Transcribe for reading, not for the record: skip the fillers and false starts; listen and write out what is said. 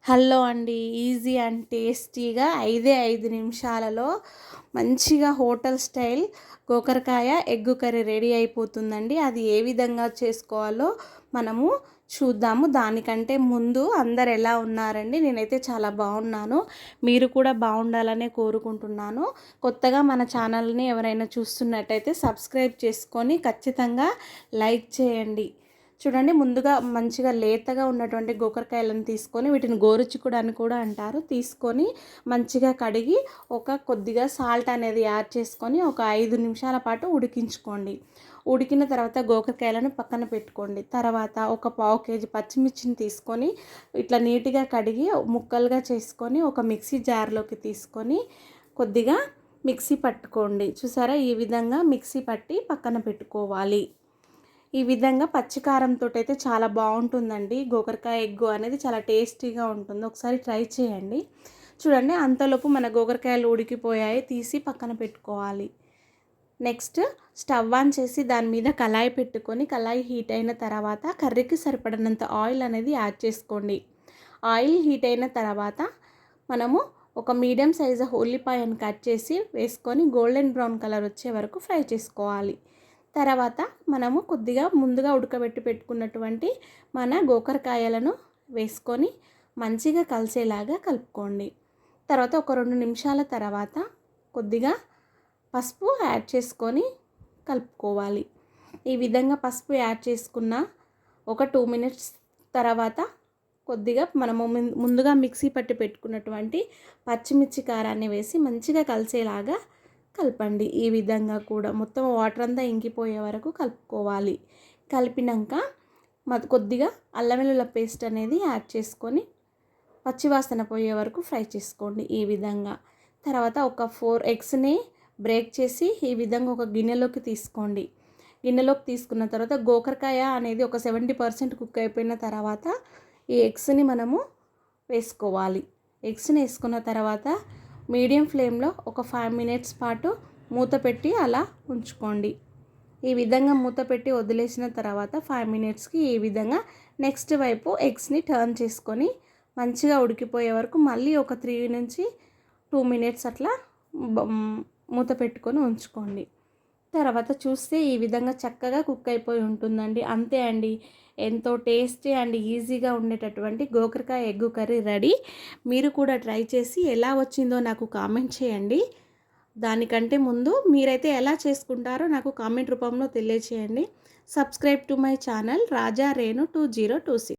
Hello అండి. Easy and టేస్టీగా 5 నిమిషాలలో మంచిగా హోటల్ స్టైల్ గోకరకాయ ఎగ్ కర్రీ రెడీ అయిపోతుందండి. అది ఏ విధంగా చేసుకోవాలో మనము చూద్దాము. దానికంటే ముందు అందరు ఎలా ఉన్నారండి? నేనైతే చాలా బాగున్నాను. మీరు కూడా బాగుండాలనే కోరుకుంటున్నాను. కొత్తగా మన ఛానల్ని ఎవరైనా చూస్తున్నట్టయితే సబ్స్క్రైబ్ చేసుకొని ఖచ్చితంగా లైక్ చేయండి. చూడండి, ముందుగా మంచిగా లేతగా ఉన్నటువంటి గోకరకాయలను తీసుకొని, వీటిని గోరుచిక్కుడు అని కూడా అంటారు, తీసుకొని మంచిగా కడిగి కొద్దిగా సాల్ట్ అనేది యాడ్ చేసుకొని ఒక 5 నిమిషాల పాటు ఉడికించుకోండి. ఉడికిన తర్వాత గోకరకాయలను పక్కన పెట్టుకోండి. తర్వాత ఒక పావు కేజీ పచ్చిమిర్చిని తీసుకొని ఇట్లా నీట్గా కడిగి ముక్కలుగా చేసుకొని ఒక మిక్సీ జార్లోకి తీసుకొని కొద్దిగా మిక్సీ పట్టుకోండి. చూసారా, ఈ విధంగా మిక్సీ పట్టి పక్కన పెట్టుకోవాలి. ఈ విధంగా పచ్చికారంతో అయితే చాలా బాగుంటుందండి. గోకరకాయ ఎగ్గు అనేది చాలా టేస్టీగా ఉంటుంది. ఒకసారి ట్రై చేయండి. చూడండి, అంతలోపు మన గోకరకాయలు ఉడికిపోయాయి, తీసి పక్కన పెట్టుకోవాలి. నెక్స్ట్ స్టవ్ ఆన్ చేసి దాని మీద కళాయి పెట్టుకొని, కళాయి హీట్ అయిన తర్వాత కర్రీకి సరిపడినంత ఆయిల్ అనేది యాడ్ చేసుకోండి. ఆయిల్ హీట్ అయిన తర్వాత మనము ఒక మీడియం సైజు ఉల్లిపాయను కట్ చేసి వేసుకొని గోల్డెన్ బ్రౌన్ కలర్ వచ్చే వరకు ఫ్రై చేసుకోవాలి. తర్వాత మనము కొద్దిగా ముందుగా ఉడకబెట్టి పెట్టుకున్నటువంటి మన గోకరకాయలను వేసుకొని మంచిగా కలిసేలాగా కలుపుకోండి. తర్వాత ఒక 2 నిమిషాల తర్వాత కొద్దిగా పసుపు యాడ్ చేసుకొని కలుపుకోవాలి. ఈ విధంగా పసుపు యాడ్ చేసుకున్న ఒక 2 మినిట్స్ తర్వాత కొద్దిగా మనము ముందుగా మిక్సీ పట్టి పెట్టుకున్నటువంటి పచ్చిమిర్చి కారాన్ని వేసి మంచిగా కలిసేలాగా కలపండి. ఈ విధంగా కూడా మొత్తం వాటర్ అంతా ఇంకిపోయే వరకు కలుపుకోవాలి. కలిపినాక కొద్దిగా అల్లం వెల్లుల్లి పేస్ట్ అనేది యాడ్ చేసుకొని పచ్చివాసన పోయే వరకు ఫ్రై చేసుకోండి. ఈ విధంగా తర్వాత ఒక 4 ఎగ్స్ని బ్రేక్ చేసి ఈ విధంగా ఒక గిన్నెలోకి తీసుకోండి. గిన్నెలోకి తీసుకున్న తర్వాత గోకరకాయ అనేది ఒక 70% కుక్ అయిపోయిన తర్వాత ఈ ఎగ్స్ని మనము వేసుకోవాలి. ఎగ్స్ని వేసుకున్న తర్వాత మీడియం ఫ్లేమ్లో ఒక 5 మినిట్స్ పాటు మూత పెట్టి అలా ఉంచుకోండి. ఈ విధంగా మూత పెట్టి వదిలేసిన తర్వాత 5 మినిట్స్కి ఈ విధంగా నెక్స్ట్ వైపు ఎగ్స్ని టర్న్ చేసుకొని మంచిగా ఉడికిపోయే వరకు మళ్ళీ ఒక 3 నుంచి 2 మినిట్స్ అట్లా మూత పెట్టుకొని ఉంచుకోండి. తర్వాత చూస్తే ఈ విధంగా చక్కగా కుక్ అయిపోయి ఉంటుందండి. అంతే అండి, ఎంతో టేస్టీ అండ్ ఈజీగా ఉండేటటువంటి గోకరకాయ ఎగ్ కర్రీ రెడీ. మీరు కూడా ట్రై చేసి ఎలా వచ్చిందో నాకు కామెంట్ చేయండి. దానికంటే ముందు మీరైతే ఎలా చేసుకుంటారో నాకు కామెంట్ రూపంలో తెలియచేయండి. Subscribe to my channel Raja Renu 2026.